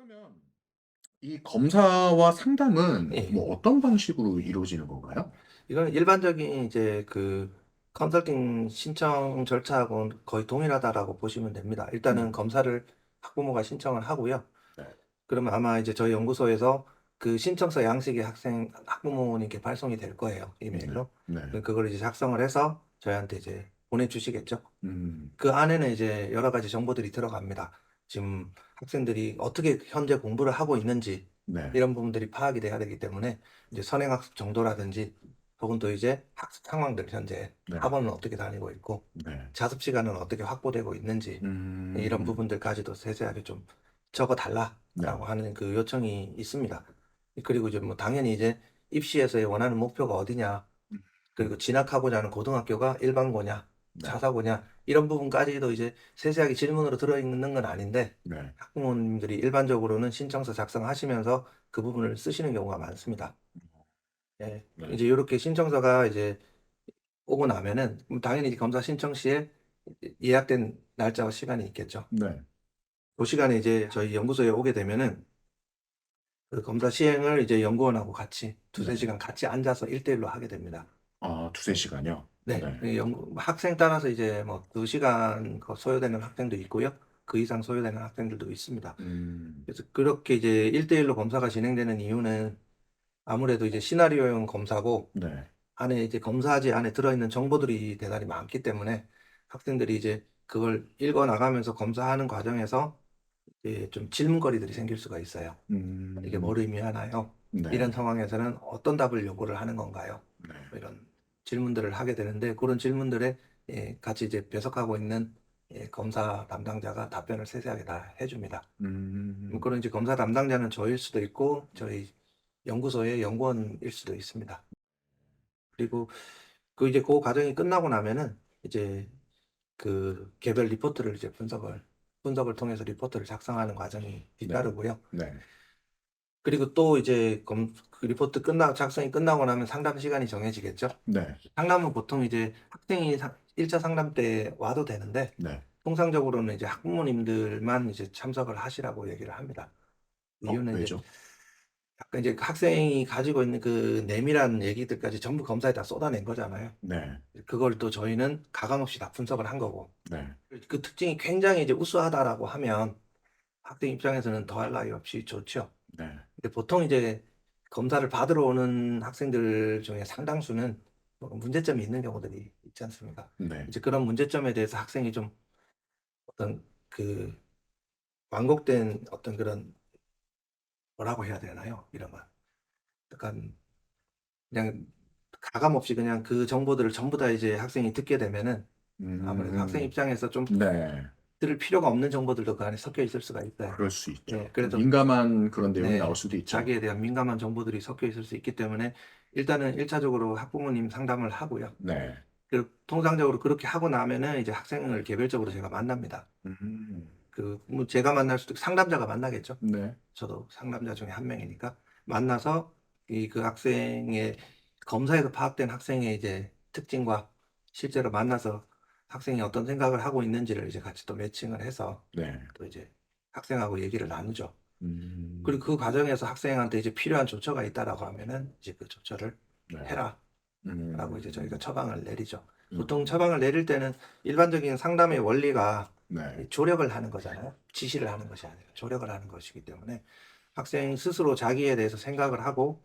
그러면 이 검사와 상담은 예. 뭐 어떤 방식으로 이루어지는 건가요? 이거는 일반적인 이제 그 컨설팅 신청 절차하고는 거의 동일하다라고 보시면 됩니다. 일단은 음. 검사를 학부모가 신청을 하고요. 네. 그러면 아마 이제 저희 연구소에서 그 신청서 양식이 학부모님께 발송이 될 거예요, 네. 이메일로. 네. 그걸 이제 작성을 해서 저희한테 이제 보내주시겠죠. 음. 그 안에는 이제 여러 가지 정보들이 들어갑니다. 지금 학생들이 어떻게 현재 공부를 하고 있는지 네. 이런 부분들이 파악이 돼야 되기 때문에 이제 선행학습 정도라든지 혹은 또 이제 학습 상황들 현재 네. 학원은 어떻게 다니고 있고 네. 자습 시간은 어떻게 확보되고 있는지 이런 음. 부분들까지도 세세하게 좀 적어 네. 달라라고 하는 그 요청이 있습니다. 그리고 이제 뭐 당연히 이제 입시에서의 원하는 목표가 어디냐, 음. 그리고 진학하고자 하는 고등학교가 일반고냐, 네. 자사고냐 이런 부분까지도 이제 세세하게 질문으로 들어있는 건 아닌데 네. 학부모님들이 일반적으로는 신청서 작성하시면서 그 부분을 쓰시는 경우가 많습니다. 예. 네. 이제 요렇게 신청서가 이제 오고 나면은 당연히 검사 신청 시에 예약된 날짜와 시간이 있겠죠. 네. 그 시간에 이제 저희 연구소에 오게 되면은 그 검사 시행을 이제 연구원하고 같이 두세 네. 시간 같이 앉아서 1대1로 하게 됩니다. 아, 두세 시간이요? 네. 네. 그 학생 따라서 이제 뭐 2시간 소요되는 학생도 있고요. 그 이상 소요되는 학생들도 있습니다. 음. 그래서 그렇게 이제 1대1로 검사가 진행되는 이유는 아무래도 이제 시나리오형 검사고 네. 안에 이제 검사지 안에 들어있는 정보들이 대단히 많기 때문에 학생들이 이제 그걸 읽어 나가면서 검사하는 과정에서 이제 좀 질문거리들이 생길 수가 있어요. 이게 음. 뭘 의미하나요? 네. 이런 상황에서는 어떤 답을 요구를 하는 건가요? 네. 뭐 이런 질문들을 하게 되는데 그런 질문들에 같이 이제 배석하고 있는 검사 담당자가 답변을 세세하게 다 해줍니다. 음. 그런 이제 검사 담당자는 저일 수도 있고 저희 연구소의 연구원일 수도 있습니다. 그리고 그 이제 그 과정이 끝나고 나면은 이제 그 개별 리포트를 이제 분석을 통해서 리포트를 작성하는 과정이 네. 뒤따르고요. 네. 그리고 또 이제 그 리포트 작성이 끝나고 나면 상담 시간이 정해지겠죠. 네. 상담은 보통 이제 학생이 1차 상담 때 와도 되는데 네. 통상적으로는 이제 학부모님들만 이제 참석을 하시라고 얘기를 합니다. 이유는 이제 왜죠? 약간 이제 그 학생이 가지고 있는 그 내밀한 얘기들까지 전부 검사에다 쏟아낸 거잖아요. 네. 그걸 또 저희는 가감 없이 다 분석을 한 거고 네. 그 특징이 굉장히 이제 우수하다라고 하면 학생 입장에서는 더할 나위 없이 좋죠. 네. 근데 보통 이제 검사를 받으러 오는 학생들 중에 상당수는 뭐 문제점이 있는 경우들이 있지 않습니까? 네. 이제 그런 문제점에 대해서 학생이 좀 어떤 그 완곡된 어떤 그런 뭐라고 해야 되나요? 이런 거. 약간 그냥 가감 없이 그냥 그 정보들을 전부 다 이제 학생이 듣게 되면은 아무래도 학생 음. 입장에서 좀 네. 들을 필요가 없는 정보들도 그 안에 섞여 있을 수가 있어요. 그럴 수 있죠. 예, 그래서 민감한 그런 내용이 나올 네, 수도 있죠. 자기에 대한 민감한 정보들이 섞여 있을 수 있기 때문에 일단은 1차적으로 학부모님 상담을 하고요. 네. 통상적으로 그렇게 하고 나면은 이제 학생을 개별적으로 제가 만납니다. 음. 뭐 제가 만날 수도 상담자가 만나겠죠. 네. 저도 상담자 중에 한 명이니까 만나서 그 학생의 검사에서 파악된 학생의 이제 특징과 실제로 만나서 학생이 어떤 생각을 하고 있는지를 이제 같이 또 매칭을 해서 네. 또 이제 학생하고 얘기를 나누죠. 음. 그리고 그 과정에서 학생한테 이제 필요한 조처가 있다라고 하면은 이제 그 조처를 네. 해라라고 이제 저희가 처방을 내리죠. 보통 음. 처방을 내릴 때는 일반적인 상담의 원리가 네. 조력을 하는 거잖아요. 지시를 하는 것이 아니라 조력을 하는 것이기 때문에 학생 스스로 자기에 대해서 생각을 하고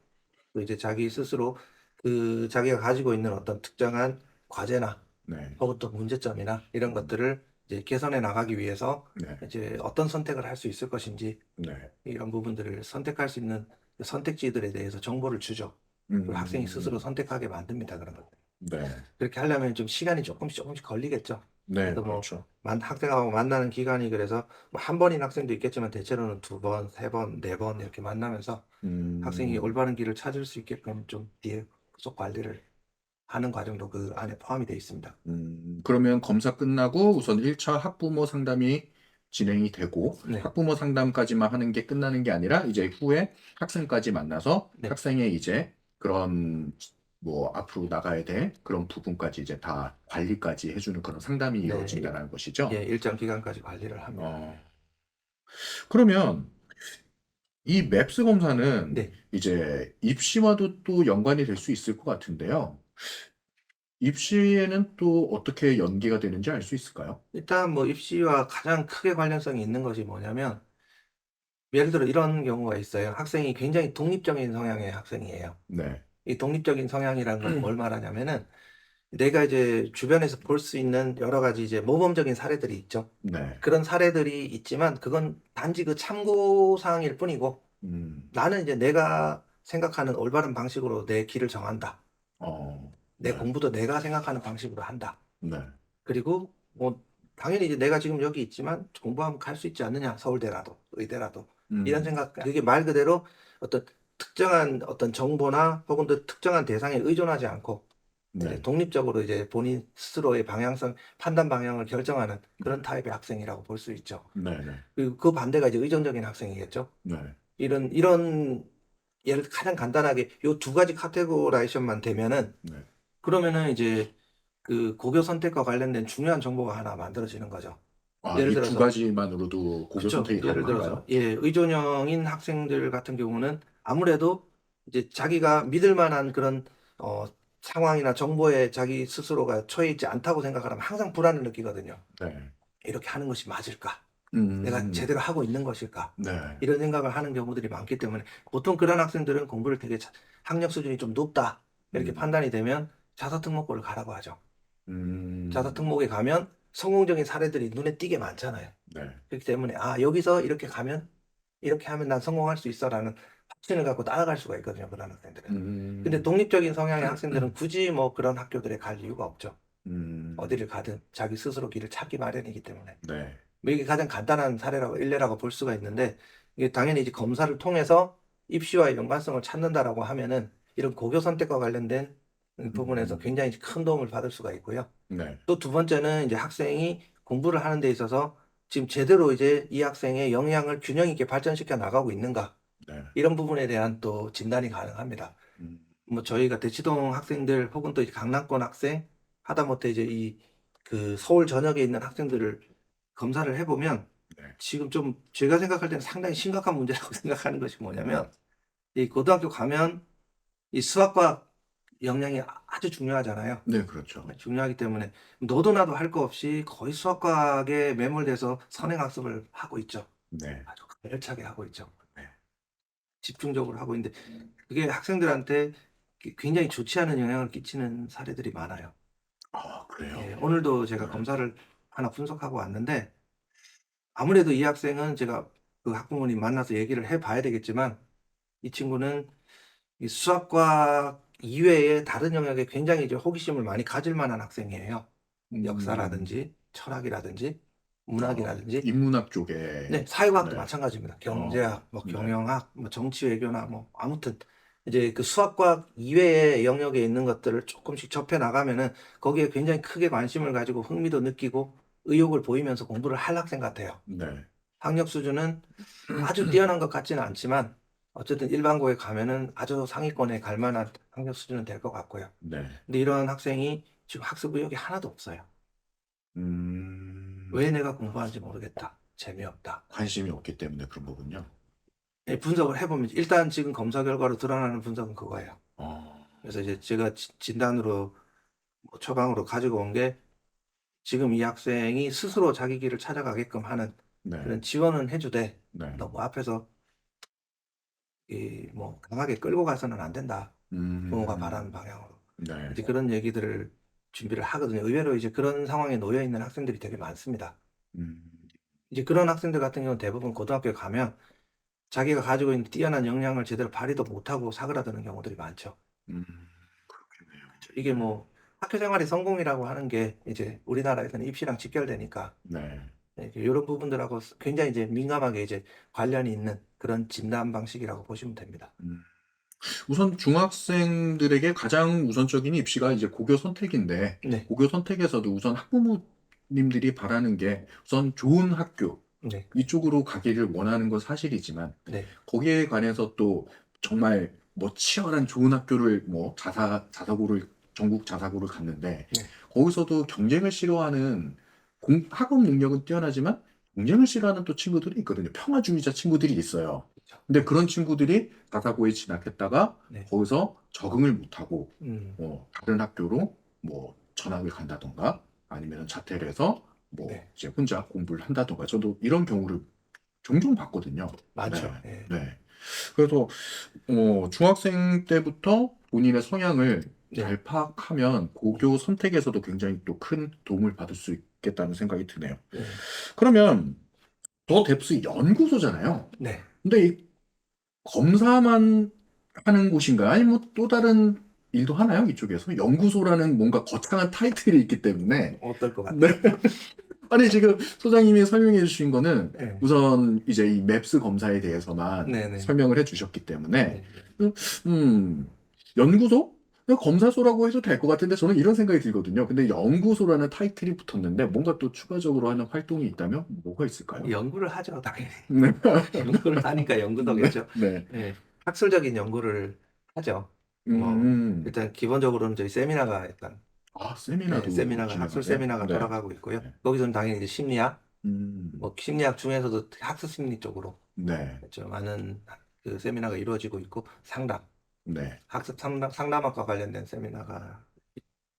또 이제 자기 스스로 그 자기가 가지고 있는 어떤 특정한 과제나 네. 혹은 또 문제점이나 이런 음. 것들을 이제 개선해 나가기 위해서 네. 이제 어떤 선택을 할 수 있을 것인지 네. 이런 부분들을 선택할 수 있는 그 선택지들에 대해서 정보를 주죠. 그리고 학생이 스스로 음. 선택하게 만듭니다. 그런 것들. 네. 그렇게 하려면 좀 시간이 조금씩 걸리겠죠. 네. 그래도 뭐 그렇죠. 학생하고 만나는 기간이 그래서 뭐 한 번인 학생도 있겠지만 대체로는 두 번, 세 번, 네 번 이렇게 만나면서 학생이 음. 올바른 길을 찾을 수 있게끔 좀 뒤에 후속 관리를 하는 과정도 그 안에 포함이 되어 있습니다. 그러면 검사 끝나고 우선 1차 학부모 상담이 진행이 되고 네, 학부모 상담까지만 하는 게 끝나는 게 아니라 이제 후에 학생까지 만나서 네, 학생의 이제 그런 뭐 앞으로 나가야 될 그런 부분까지 이제 다 관리까지 해주는 그런 상담이 네, 이루어진다는 것이죠. 예, 일정 기간까지 관리를 합니다. 어, 그러면 이 맵스 검사는 네. 이제 입시와도 또 연관이 될 수 있을 것 같은데요. 입시에는 또 어떻게 연계가 되는지 알 수 있을까요? 일단 뭐 입시와 가장 크게 관련성이 있는 것이 뭐냐면 예를 들어 이런 경우가 있어요. 학생이 굉장히 독립적인 성향의 학생이에요. 네. 이 독립적인 성향이라는 건 뭘 말하냐면은 내가 이제 주변에서 볼 수 있는 여러 가지 이제 모범적인 사례들이 있죠. 네. 그런 사례들이 있지만 그건 단지 그 참고 사항일 뿐이고 음. 나는 이제 내가 생각하는 올바른 방식으로 내 길을 정한다. 내 네. 공부도 내가 생각하는 방식으로 한다. 네. 그리고 뭐 당연히 이제 내가 지금 여기 있지만 공부하면 갈 수 있지 않느냐. 서울대라도 의대라도 이런 음. 생각. 그게 말 그대로 어떤 특정한 어떤 정보나 혹은 또 특정한 대상에 의존하지 않고 이제 네. 독립적으로 이제 본인 스스로의 방향성, 판단 방향을 결정하는 그런 타입의 학생이라고 볼 수 있죠. 네. 네. 그리고 그 반대가 이제 의존적인 학생이겠죠. 네. 이런 예를 가장 간단하게 요 두 가지 카테고라이션만 되면은 네. 그러면은 이제 그 고교 선택과 관련된 중요한 정보가 하나 만들어지는 거죠. 아, 예를 이 두 들어서 가지만으로도 고교 그쵸. 선택이 예를 들어서 가능한가요? 의존형인 학생들 같은 경우는 아무래도 이제 자기가 믿을 만한 그런 어 상황이나 정보에 자기 스스로가 처해 있지 않다고 생각하면 항상 불안을 느끼거든요. 네. '이렇게 하는 것이 맞을까? 내가 음. 제대로 하고 있는 것일까?' 네. 이런 생각을 하는 경우들이 많기 때문에 보통 그런 학생들은 공부를 되게 학력 수준이 좀 높다 이렇게 음. 판단이 되면 자사특목고를 가라고 하죠. 음. 자사특목에 가면 성공적인 사례들이 눈에 띄게 많잖아요. 네. 그렇기 때문에 '아 여기서 이렇게 가면 이렇게 하면 난 성공할 수 있어.'라는 확신을 갖고 따라갈 수가 있거든요, 그런 학생들은. 근데 음. 독립적인 성향의 학생들은 굳이 뭐 그런 학교들에 갈 이유가 없죠. 음. 어디를 가든 자기 스스로 길을 찾기 마련이기 때문에. 네. 뭐 이게 가장 간단한 사례라고 일례라고 볼 수가 있는데 이게 당연히 이제 검사를 통해서 입시와의 연관성을 찾는다라고 하면은 이런 고교 선택과 관련된 부분에서 음. 굉장히 큰 도움을 받을 수가 있고요. 네. 또 두 번째는 이제 학생이 공부를 하는 데 있어서 지금 제대로 이제 이 학생의 역량을 균형 있게 발전시켜 나가고 있는가 네. 이런 부분에 대한 또 진단이 가능합니다. 음. 뭐 저희가 대치동 학생들 혹은 또 이제 강남권 학생 하다못해 이제 이 그 서울 전역에 있는 학생들을 검사를 해 보면 네. 지금 좀 제가 생각할 때는 상당히 심각한 문제라고 생각하는 것이 음. 뭐냐면 이 고등학교 가면 이 수학과 역량이 아주 중요하잖아요. 네, 그렇죠. 중요하기 때문에 너도 나도 할 거 없이 거의 수학과학에 매몰돼서 선행학습을 하고 있죠. 네. 아주 가열차게 하고 있죠. 네. 집중적으로 하고 있는데 그게 학생들한테 굉장히 좋지 않은 영향을 끼치는 사례들이 많아요. 아, 그래요? 예, 오늘도 제가 네. 검사를 하나 분석하고 왔는데 아무래도 이 학생은 제가 그 학부모님 만나서 얘기를 해 봐야 되겠지만 이 친구는 이 수학과 이외에 다른 영역에 굉장히 이제 호기심을 많이 가질 만한 학생이에요. 음. 역사라든지 철학이라든지 어, 문학이라든지 인문학 쪽에. 네, 사회과학도 네. 마찬가지입니다. 어. 경제학, 뭐 네. 경영학, 뭐 정치 외교나 뭐 아무튼 이제 그 수학과학 이외의 영역에 있는 것들을 쪼끔씩 접해 나가면은 거기에 굉장히 크게 관심을 가지고 흥미도 느끼고 의욕을 보이면서 공부를 할 학생 같아요. 네. 학력 수준은 아주 뛰어난 것 같지는 않지만 어쨌든 일반고에 가면은 아주 상위권에 갈 만한 학력 수준은 될 것 같고요. 네. 근데 이런 학생이 지금 학습 의욕이 하나도 없어요. 음. '왜 내가 공부하는지 모르겠다. 재미없다.' 관심이 없기 때문에 그런 거군요. 예, 분석을 해 보면 일단 지금 검사 결과로 드러나는 분석은 그거예요. 어. 그래서 이제 제가 진단으로 뭐 처방으로 가지고 온 게 지금 이 학생이 스스로 자기 길을 찾아가게끔 하는 네. 그런 지원은 해 주되 네. 너무 앞에서 이 뭐 강하게 끌고 가서는 안 된다. 부모가 바라는 음. 방향으로. 네. 이제 그런 얘기들을 준비를 하거든요. 의외로 이제 그런 상황에 놓여 있는 학생들이 되게 많습니다. 음. 이제 그런 학생들 같은 경우는 대부분 고등학교에 가면 자기가 가지고 있는 뛰어난 역량을 제대로 발휘도 못하고 사그라드는 경우들이 많죠. 음. 그렇겠네요. 이게 뭐 학교 생활의 성공이라고 하는 게 이제 우리나라에서는 입시랑 직결되니까 네. 예, 요런 부분들하고 굉장히 이제 민감하게 이제 관련이 있는 그런 진단 방식이라고 보시면 됩니다. 음. 우선 중학생들에게 가장 우선적인 입시가 이제 고교 선택인데, 네. 고교 선택에서도 우선 학부모님들이 바라는 게 우선 좋은 학교 네. 이쪽으로 가기를 원하는 건 사실이지만, 네. 거기에 관해서 또 정말 뭐 치열한 좋은 학교를 뭐 자사고를 전국 자사고를 갔는데, 네. 거기서도 경쟁을 싫어하는 학업 능력은 뛰어나지만 경쟁을 싫어하는 또 친구들이 있거든요. 평화주의자 친구들이 있어요. 근데 그런 친구들이 다사고에 진학했다가 네. 거기서 적응을 못하고 음. 다른 학교로 뭐 전학을 간다던가 아니면 자퇴를 해서 뭐 네. 이제 혼자 공부를 한다던가 저도 이런 경우를 종종 봤거든요. 많죠. 네. 예. 네. 그래서 중학생 때부터 본인의 성향을 네. 잘 파악하면 고교 선택에서도 굉장히 또 큰 도움을 받을 수 있겠다는 생각이 드네요. 예. 그러면 더 뎁스 연구소잖아요. 네. 근데 이 검사만 하는 곳인가요? 아니면 뭐또 다른 일도 하나요? 이쪽에서? 연구소라는 뭔가 거창한 타이틀이 있기 때문에. 어떨 것 네. 같아요? 아니, 지금 소장님이 설명해 주신 거는 네. 우선 이제 이 맵스 검사에 대해서만 네네. 설명을 해 주셨기 때문에, 네. 음, 연구소? 그냥 검사소라고 해도 될 것 같은데 저는 이런 생각이 들거든요. 근데 연구소라는 타이틀이 붙었는데 뭔가 또 추가적으로 하는 활동이 있다면 뭐가 있을까요? 연구를 하죠, 당연히. 네. 연구를 하니까 네. 연구소겠죠. 네. 예. 학술적인 연구를 하죠. 음. 일단 기본적으로는 저희 세미나가 일단 세미나도 세미나가 학술 진행하세요? 세미나가 네. 돌아가고 있고요. 네. 거기서는 당연히 이제 심리학, 음. 뭐 심리학 중에서도 학습 심리 쪽으로 네. 많은 그 세미나가 이루어지고 있고 상담, 네. 학습 상담학과 관련된 세미나가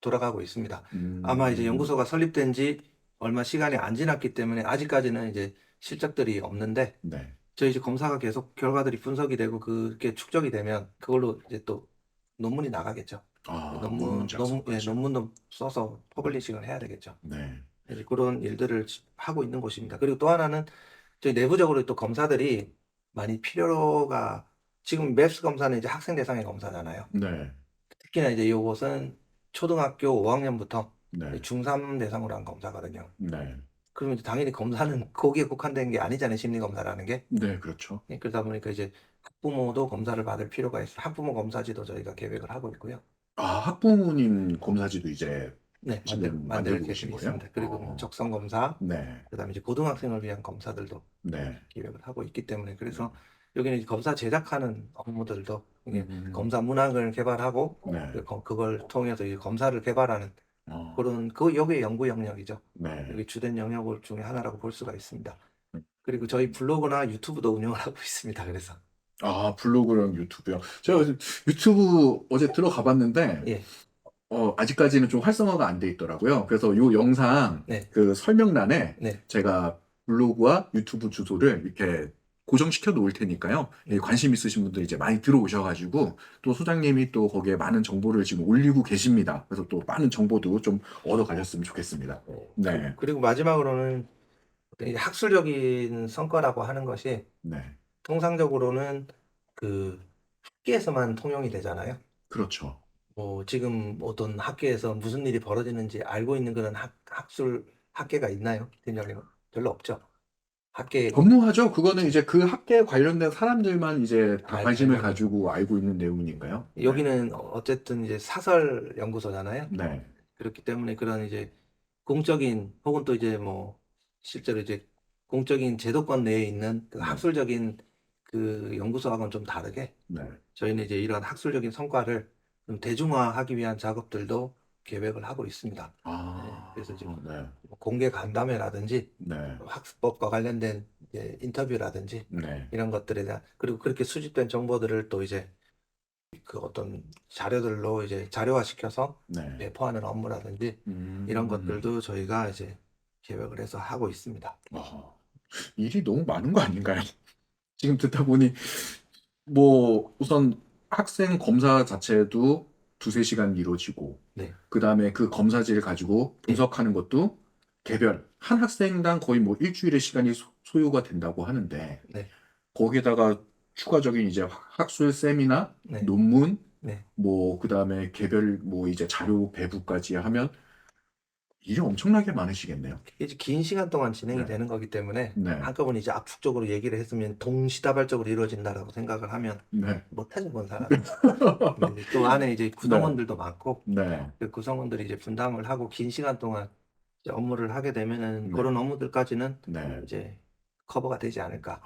돌아가고 있습니다. 음. 아마 이제 연구소가 설립된 지 얼마 시간이 안 지났기 때문에 아직까지는 이제 실적들이 없는데 네. 저희 이제 검사가 계속 결과들이 분석이 되고 그게 축적이 되면 그걸로 이제 또 논문이 나가겠죠. 논문 작성까지. 논문도 써서 퍼블리싱을 해야 되겠죠. 네. 이제 그런 일들을 하고 있는 곳입니다. 그리고 또 하나는 저희 내부적으로 또 검사들이 많이 필요가 지금 맵스 검사는 이제 학생 대상의 검사잖아요. 네. 특히나 이제 이것은 초등학교 5학년부터 네. 중3 대상으로 한 검사거든요. 네. 그러면 이제 당연히 검사는 거기에 국한된 게 아니잖아요. 심리 검사라는 게. 네, 그렇죠. 그러다 보니까 이제 학부모도 검사를 받을 필요가 있어요. 학부모 검사지도 저희가 계획을 하고 있고요. 학부모님 검사지도 이제 네, 지금 만들 만들고 계신 계획이 거예요? 있습니다. 그리고 뭐 적성 검사, 네. 그다음에 이제 고등학생을 위한 검사들도 네. 기획을 하고 있기 때문에 그래서 여기는 이제 검사 제작하는 업무들도 이게 음. 검사 문항을 개발하고 네. 그걸 통해서 이제 검사를 개발하는 그런 여기에 연구 영역이죠. 네. 여기 주된 영역 중에 하나라고 볼 수가 있습니다. 음. 그리고 저희 블로그나 유튜브도 운영을 하고 있습니다. 그래서 블로그랑 유튜브요. 제가 유튜브 어제 들어가 봤는데, 예, 아직까지는 좀 활성화가 안 돼 있더라고요. 그래서 요 영상 네, 그 설명란에 네, 제가 블로그와 유튜브 주소를 이렇게 고정시켜 놓을 테니까요. 관심 있으신 분들 이제 많이 들어오셔가지고 또 소장님이 또 거기에 많은 정보를 지금 올리고 계십니다. 그래서 또 많은 정보도 좀 얻어 가셨으면 좋겠습니다. 네. 그리고 마지막으로는 어떤 학술적인 성과라고 하는 것이 네. 통상적으로는 그 학계에서만 통용이 되잖아요. 그렇죠. 뭐 지금 어떤 학계에서 무슨 일이 벌어지는지 알고 있는 그런 학계가 있나요? 팀장님? 별로 없죠. 학계 전무하죠. 그거는 이제 그 학계에 관련된 사람들만 이제 다 관심을 알고 가지고 알고 있는 내용인가요? 여기는 어쨌든 이제 사설 연구소잖아요. 네. 그렇기 때문에 그런 이제 공적인 혹은 또 이제 뭐 실제로 이제 공적인 제도권 내에 있는 그 네. 학술적인 그 연구소하고는 좀 다르게 네. 저희는 이제 이런 학술적인 성과를 좀 대중화하기 위한 작업들도 계획을 하고 있습니다. 그래서 이제 네. 공개 간담회라든지 네. 학습법과 관련된 이제 인터뷰라든지 네. 이런 것들에 대한 그리고 그렇게 수집된 정보들을 또 이제 그 어떤 자료들로 이제 자료화시켜서 네. 배포하는 업무라든지 이런 것들도 저희가 이제 계획을 해서 하고 있습니다. 일이 너무 많은 거 아닌가요? 지금 듣다 보니 뭐 우선 학생 검사 자체도 두세 시간 이루어지고 네. 그다음에 그 검사지를 가지고 분석하는 것도 개별 한 학생당 거의 뭐 일주일의 시간이 소요가 된다고 하는데 네. 거기에다가 추가적인 이제 학술 세미나, 네. 논문, 네. 뭐 그다음에 개별 뭐 이제 자료 배부까지 하면 일이 엄청나게 많으시겠네요. 이제 긴 시간 동안 진행이 네. 되는 거기 때문에 네. 한꺼번에 이제 압축적으로 얘기를 했으면 동시다발적으로 이루어진다라고 생각을 하면 네. 못하죠, 본 사람은. 근데 또 안에 이제 구성원들도 많고 네. 그 구성원들이 이제 분담을 하고 긴 시간 동안 이제 업무를 하게 되면은 네. 그런 업무들까지는 네. 이제 커버가 되지 않을까.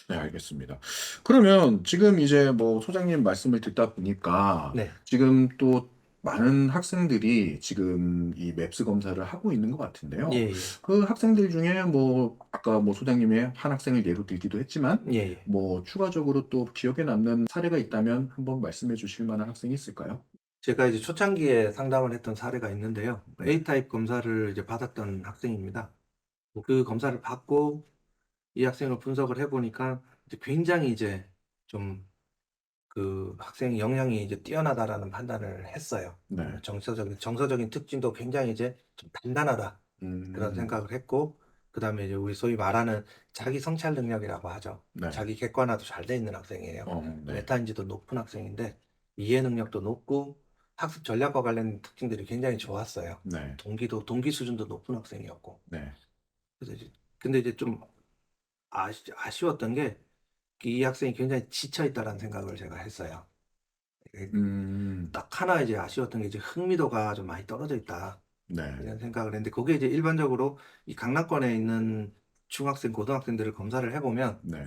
네, 알겠습니다. 그러면 지금 이제 뭐 소장님 말씀을 듣다 보니까 네. 지금 또 많은 학생들이 지금 이 맵스 검사를 하고 있는 것 같은데요. 예, 예. 그 학생들 중에 뭐 아까 뭐 소장님이 한 학생을 예로 들기도 했지만 예, 예. 뭐 추가적으로 또 기억에 남는 사례가 있다면 한번 말씀해 주실 만한 학생이 있을까요? 제가 이제 초창기에 상담을 했던 사례가 있는데요. 네. A타입 검사를 이제 받았던 학생입니다. 그 검사를 받고 이 학생을 분석을 해보니까 이제 굉장히 이제 좀 그 학생의 역량이 이제 뛰어나다라는 판단을 했어요. 네. 정서적인 특징도 굉장히 이제 좀 단단하다. 그런 음, 생각을 했고, 그 다음에 이제 우리 소위 말하는 자기 성찰 능력이라고 하죠. 네. 자기 객관화도 잘 돼 있는 학생이에요. 네. 메타인지도 높은 학생인데, 이해 능력도 높고, 학습 전략과 관련 특징들이 굉장히 좋았어요. 네. 동기 수준도 높은 학생이었고. 네. 그래서 근데 이제 좀 아쉬웠던 게, 이 학생이 굉장히 지쳐 있다라는 생각을 제가 했어요. 음, 딱 하나 이제 아쉬웠던 게 이제 흥미도가 좀 많이 떨어져 있다. 네. 이런 생각을 했는데, 그게 이제 일반적으로 이 강남권에 있는 중학생, 고등학생들을 검사를 해보면 네.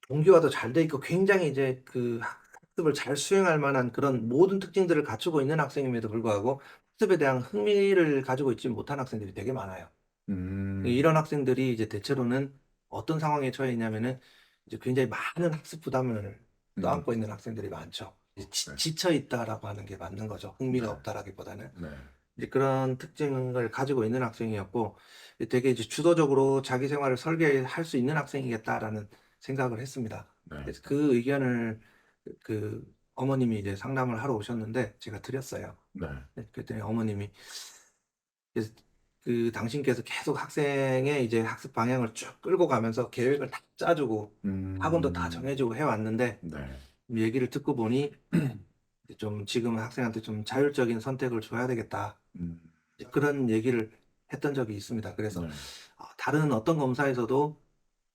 동기화도 잘 돼 있고 굉장히 이제 그 학습을 잘 수행할 만한 그런 모든 특징들을 갖추고 있는 학생임에도 불구하고 학습에 대한 흥미를 가지고 있지 못한 학생들이 되게 많아요. 음, 이런 학생들이 이제 대체로는 어떤 상황에 처해 있냐면은 이제 굉장히 많은 학습 부담을 음, 떠안고 있는 학생들이 많죠. 이제 네. 지쳐 있다라고 하는 게 맞는 거죠. 네. 흥미가 없다라기보다는. 네. 이제 그런 특징을 가지고 있는 학생이었고 되게 이제 주도적으로 자기 생활을 설계할 수 있는 학생이겠다라는 생각을 했습니다. 네. 그래서 그 의견을 그 어머님이 이제 상담을 하러 오셨는데 제가 드렸어요. 네. 그랬더니 어머님이 이제 그 당신께서 계속 학생의 이제 학습 방향을 쭉 끌고 가면서 계획을 다 짜주고 학원도 다 음, 정해주고 해왔는데 네. 얘기를 듣고 보니 좀 지금 학생한테 좀 자율적인 선택을 줘야 되겠다. 음, 그런 얘기를 했던 적이 있습니다. 그래서 네. 다른 어떤 검사에서도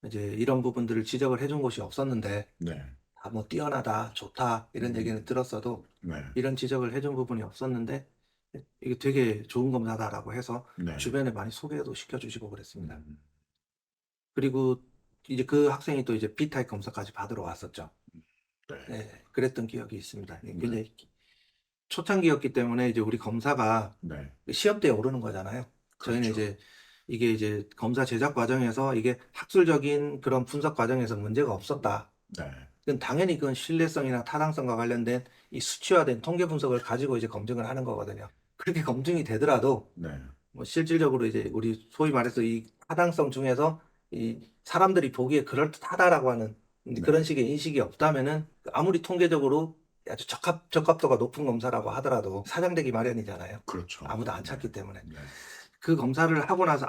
이제 이런 부분들을 지적을 해준 곳이 없었는데 네. 뭐 뛰어나다, 좋다 이런 얘기는 음, 들었어도 네. 이런 지적을 해준 부분이 없었는데 이게 되게 좋은 검사다라고 해서 네. 주변에 많이 소개도 시켜주시고 그랬습니다. 음, 그리고 이제 그 학생이 또 이제 B타입 검사까지 받으러 왔었죠. 네. 네, 그랬던 기억이 있습니다. 네. 굉장히 초창기였기 때문에 이제 우리 검사가 네. 시험대에 오르는 거잖아요. 저희는 그렇죠. 이제 이게 이제 검사 제작 과정에서 이게 학술적인 그런 분석 과정에서 문제가 없었다. 네. 그건 당연히 그건 신뢰성이나 타당성과 관련된 이 수치화된 통계 분석을 가지고 이제 검증을 하는 거거든요. 그렇게 검증이 되더라도 네. 뭐 실질적으로 이제 우리 소위 말해서 이 타당성 중에서 이 사람들이 보기에 그럴듯하다라고 하는 네. 그런 식의 인식이 없다면은 아무리 통계적으로 아주 적합도가 높은 검사라고 하더라도 사장되기 마련이잖아요. 그렇죠. 아무도 안 네. 찾기 때문에. 네. 그 검사를 하고 나서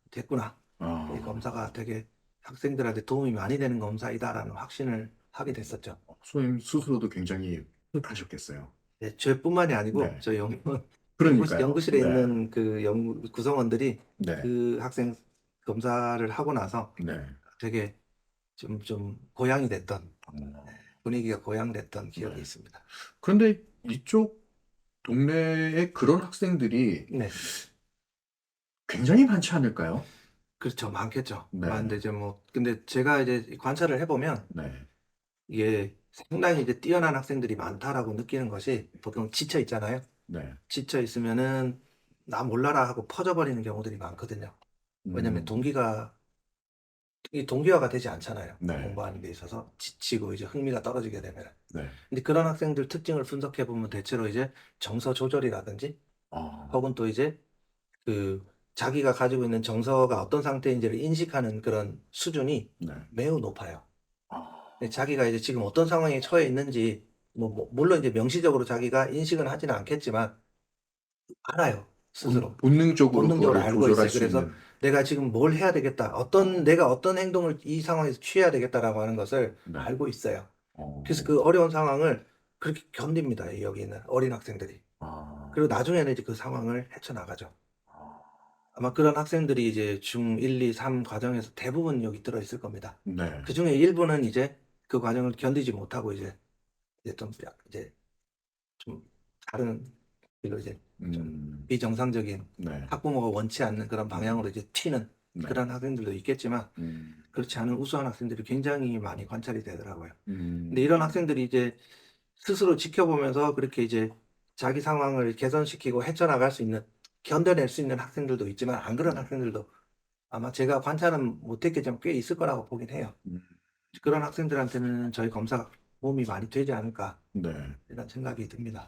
됐구나. 이 아, 검사가 되게 학생들한테 도움이 많이 되는 검사이다라는 확신을 하게 됐었죠. 선생님 스스로도 굉장히 뿌듯하셨겠어요. 네, 저뿐만이 아니고 네. 저희 그러니까요. 연구실에 네. 있는 그 구성원들이 네. 그 학생 검사를 하고 나서 네. 되게 좀 고양이 됐던 어, 분위기가 고양됐던 기억이 네. 있습니다. 그런데 이쪽 동네에 그런 학생들이 네, 굉장히 많지 않을까요? 그렇죠. 많겠죠. 네. 많은데 이제 뭐 근데 제가 이제 관찰을 해보면 네. 이게 상당히 이제 뛰어난 학생들이 많다라고 느끼는 것이 보통 지쳐 있잖아요. 네. 지쳐 있으면은 나 몰라라 하고 퍼져버리는 경우들이 많거든요. 왜냐면 음, 이 동기화가 되지 않잖아요. 네. 공부하는 데 있어서 지치고 이제 흥미가 떨어지게 되면. 네. 근데 그런 학생들 특징을 분석해 보면 대체로 이제 정서 조절이라든지 아, 혹은 또 이제 그 자기가 가지고 있는 정서가 어떤 상태인지를 인식하는 그런 수준이 네. 매우 높아요. 근데 아, 자기가 이제 지금 어떤 상황에 처해 있는지 물론 이제 명시적으로 자기가 인식은 하지는 않겠지만 알아요. 스스로. 본능적으로 본능적으로 그거를 알고 조절할 있어요. 수 그래서 있는. 내가 지금 뭘 해야 되겠다. 내가 어떤 행동을 이 상황에서 취해야 되겠다라고 하는 것을 네. 알고 있어요. 그래서 어, 그 어려운 상황을 그렇게 견딥니다. 여기 있는 어린 학생들이. 아, 그리고 나중에는 이제 그 상황을 헤쳐나가죠. 아, 아마 그런 학생들이 이제 중 1, 2, 3 과정에서 대부분 여기 들어 있을 겁니다. 네. 그 중에 일부는 이제 그 과정을 견디지 못하고 이제 좀 다른 길로 이제 좀 음, 비정상적인 네. 학부모가 원치 않는 그런 방향으로 이제 튀는 네. 그런 학생들도 있겠지만 음, 그렇지 않은 우수한 학생들이 굉장히 많이 관찰이 되더라고요. 근데 음, 이런 학생들이 이제 스스로 지켜보면서 그렇게 이제 자기 상황을 개선시키고 헤쳐나갈 수 있는, 견뎌낼 수 있는 학생들도 있지만 안 그런 학생들도 아마 제가 관찰은 못했겠지만 꽤 있을 거라고 보긴 해요. 음, 그런 학생들한테는 저희 검사가 도움이 많이 되지 않을까 네. 이런 생각이 듭니다.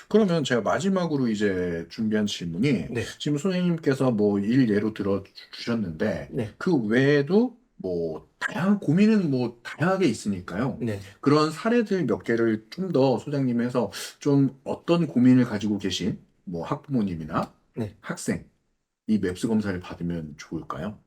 그러면 제가 마지막으로 이제 준비한 질문이 네, 지금 선생님께서 뭐 일 예로 들어 주셨는데 네, 그 외에도 뭐 다양한 고민은 뭐 다양하게 있으니까요. 네. 그런 사례들 몇 개를 좀 더 소장님 해서 좀 어떤 고민을 가지고 계신 뭐 학부모님이나 네. 학생 이 맵스 검사를 받으면 좋을까요?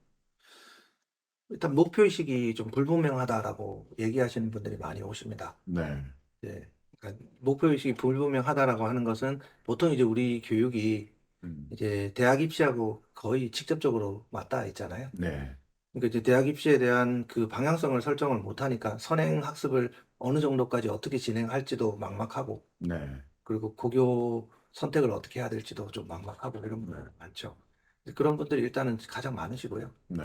일단 목표의식이 좀 불분명하다라고 얘기하시는 분들이 많이 오십니다. 네. 네. 그러니까 목표의식이 불분명하다라고 하는 것은 보통 이제 우리 교육이 음, 이제 대학 입시하고 거의 직접적으로 맞닿아 있잖아요. 네. 그러니까 이제 대학 입시에 대한 그 방향성을 설정을 못하니까 선행 학습을 어느 정도까지 어떻게 진행할지도 막막하고, 네. 그리고 고교 선택을 어떻게 해야 될지도 좀 막막하고 이런 분들 많죠. 그런 분들이 일단은 가장 많으시고요. 네.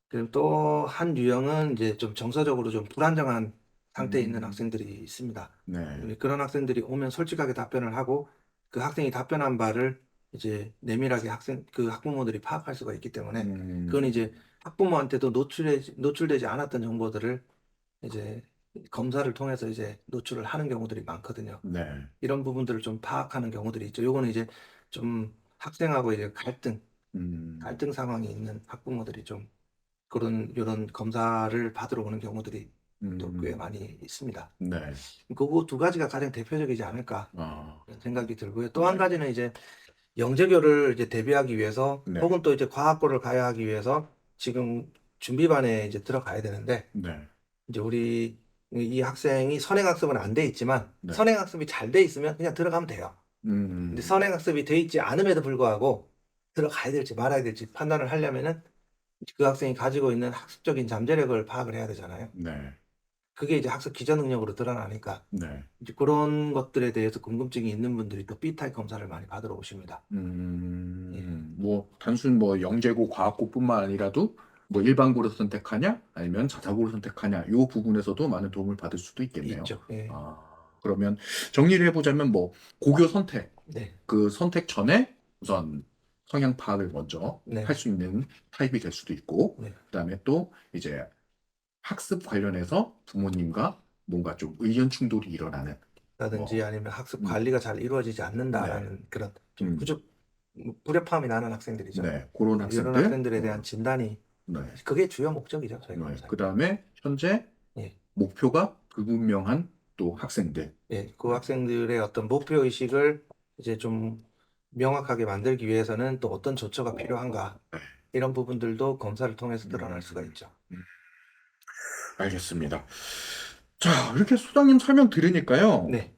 그리고 또 한 유형은 이제 좀 정서적으로 좀 불안정한 상태에 있는 음, 학생들이 있습니다. 네. 그런 학생들이 오면 솔직하게 답변을 하고 그 학생이 답변한 바를 이제 내밀하게 그 학부모들이 파악할 수가 있기 때문에 그건 음, 이제 학부모한테도 노출되지 않았던 정보들을 이제 검사를 통해서 이제 노출을 하는 경우들이 많거든요. 네. 이런 부분들을 좀 파악하는 경우들이 있죠. 요거는 이제 좀 학생하고 이제 음, 갈등 상황이 있는 학부모들이 좀 그런 이런 검사를 받으러 오는 경우들이 또 꽤 음, 많이 있습니다. 네. 그거 두 가지가 가장 대표적이지 않을까 아, 그런 생각이 들고요. 또 한 네. 가지는 이제 영재교를 이제 대비하기 위해서 네. 혹은 또 이제 과학고를 가야 하기 위해서 지금 준비반에 이제 들어가야 되는데 네. 이제 우리 이 학생이 선행학습은 안 돼 있지만 네. 선행학습이 잘 돼 있으면 그냥 들어가면 돼요. 근데 음, 선행학습이 돼 있지 않음에도 불구하고 들어가야 될지 말아야 될지 판단을 하려면은 그 학생이 가지고 있는 학습적인 잠재력을 파악을 해야 되잖아요. 네. 그게 이제 학습 기저 능력으로 드러나니까 네. 이제 그런 것들에 대해서 궁금증이 있는 분들이 또 B타입 검사를 많이 받으러 오십니다. 예. 뭐, 단순 뭐, 영재고, 과학고뿐만 아니라도, 뭐, 일반고를 선택하냐, 아니면 자사고를 선택하냐, 요 부분에서도 많은 도움을 받을 수도 있겠네요. 있죠. 예. 아, 그러면 정리를 해보자면, 뭐, 고교 선택, 네. 그 선택 전에 우선 성향 파악을 먼저 할 네. 수 있는 타입이 될 수도 있고, 네. 그다음에 또 이제 학습 관련해서 부모님과 뭔가 좀 의견 충돌이 일어나는, 라든지 뭐, 아니면 학습 음, 관리가 잘 이루어지지 네, 않는다라는 그런 좀 음, 불협화음이 나는 학생들이죠. 네, 그런 이런 학생들, 학생들에 대한 진단이 네, 그게 주요 목적이죠. 저희 네. 검사에. 그다음에 현재 예. 목표가 불분명한 또 학생들, 예. 그 네, 학생들의 어떤 목표 의식을 이제 좀 명확하게 만들기 위해서는 또 어떤 조처가 필요한가 네. 이런 부분들도 검사를 통해서 드러날 수가 음, 있죠. 음, 알겠습니다. 자, 이렇게 소장님 설명 들으니까요. 네.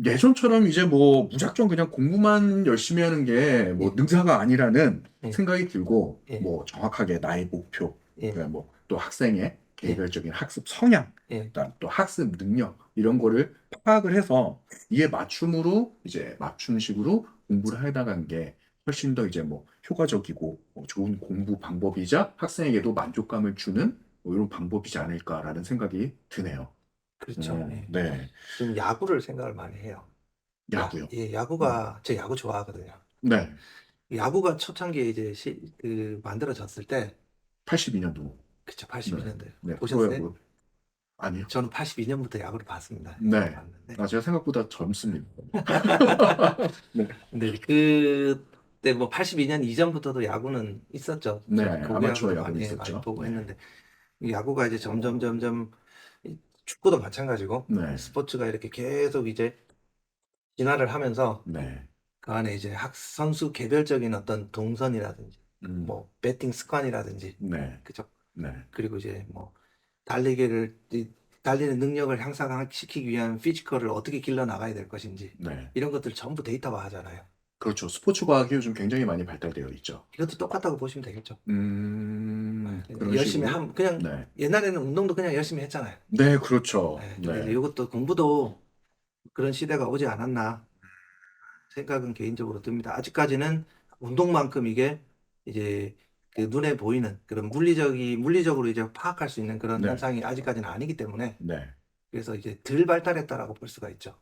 예전처럼 이제 뭐 무작정 그냥 공부만 열심히 하는 게 뭐 예. 능사가 아니라는 예. 생각이 들고 예. 뭐 정확하게 나의 목표, 예. 그다음 뭐또 학생의 예. 개별적인 학습 성향, 예. 그다음 또 학습 능력 이런 거를 파악을 해서 이에 맞춤으로 이제 맞춤식으로 공부를 해 나가는 게 훨씬 더 이제 뭐 효과적이고 좋은 공부 방법이자 학생에게도 만족감을 주는 뭐 이런 방법이지 않을까라는 생각이 드네요. 그렇죠. 예. 네. 좀 야구를 생각을 많이 해요. 야구요. 음. 야구가 제 야구 좋아하거든요. 네. 야구가 초창기에 이제 만들어졌을 때, 82년도. 그쵸, 네. 82년도에 네. 보셨어요? 프로야구. 아니요. 저는 82년부터 야구를 봤습니다. 야구를 네. 봤는데. 아, 제가 생각보다 젊습니다. 네. 근데 그때 뭐 82년 이전부터도 야구는 있었죠. 네. 저 고교 아마추어 야구도 야구는 많이 있었죠. 보고 네. 했는데 이 야구가 이제 점점 이 축구도 마찬가지고 네. 스포츠가 이렇게 계속 이제 진화를 하면서 네. 그 안에 이제 선수 개별적인 어떤 동선이라든지 음. 뭐 배팅 습관이라든지 네. 그죠? 네. 그리고 이제 뭐 달리는 능력을 향상시키기 위한 피지컬을 어떻게 길러 나가야 될 것인지 네. 이런 것들 전부 데이터화 하잖아요. 그렇죠. 스포츠 과학이 요즘 굉장히 많이 발달되어 있죠. 이것도 똑같다고 보시면 되겠죠. 그런 열심히 식으로. 그냥 네. 옛날에는 운동도 그냥 열심히 했잖아요. 네, 그렇죠. 근데 이제 네. 이것도 공부도 그런 시대가 오지 않았나 생각은 개인적으로 듭니다. 아직까지는 운동만큼 이게 이제 그 눈에 보이는 그런 물리적으로 이제 파악할 수 있는 그런 네. 현상이 아직까지는 아니기 때문에 네. 그래서 이제 덜 발달했다라고 볼 수가 있죠.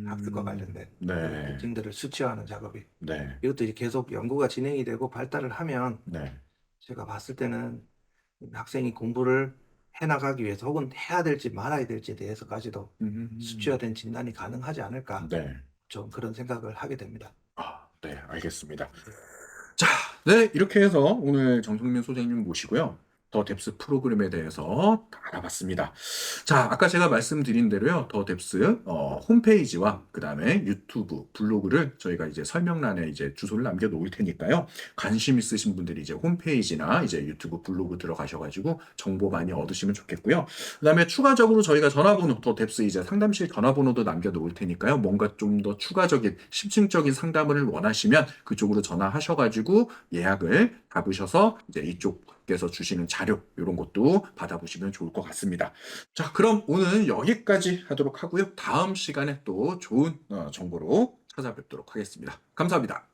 학습과 관련된 그 네. 특징들을 수치화하는 작업이. 네. 이것도 이제 계속 연구가 진행이 되고 발달을 하면 네. 제가 봤을 때는 학생이 공부를 해나가기 위해서 혹은 해야 될지 말아야 될지에 대해서까지도 수치화된 진단이 가능하지 않을까. 네. 좀 그런 생각을 하게 됩니다. 네, 알겠습니다. 자, 네, 이렇게 해서 오늘 정성민 소장님 모시고요. 더 뎁스 프로그램에 대해서 다 알아봤습니다. 자, 아까 제가 말씀드린 대로요. 더 뎁스 홈페이지와 그다음에 유튜브, 블로그를 저희가 이제 설명란에 이제 주소를 남겨 놓을 테니까요. 관심 있으신 분들이 이제 홈페이지나 이제 유튜브, 블로그 들어가셔가지고 정보 많이 얻으시면 좋겠고요. 그다음에 추가적으로 저희가 전화번호, 더 뎁스 이제 상담실 전화번호도 남겨 놓을 테니까요. 뭔가 좀 더 추가적인 심층적인 상담을 원하시면 그쪽으로 전화하셔가지고 예약을 잡으셔서 이제 이쪽에서 주시는 자료 이런 것도 받아보시면 좋을 것 같습니다. 자, 그럼 오늘 여기까지 하도록 하고요. 다음 시간에 또 좋은 정보로 찾아뵙도록 하겠습니다. 감사합니다.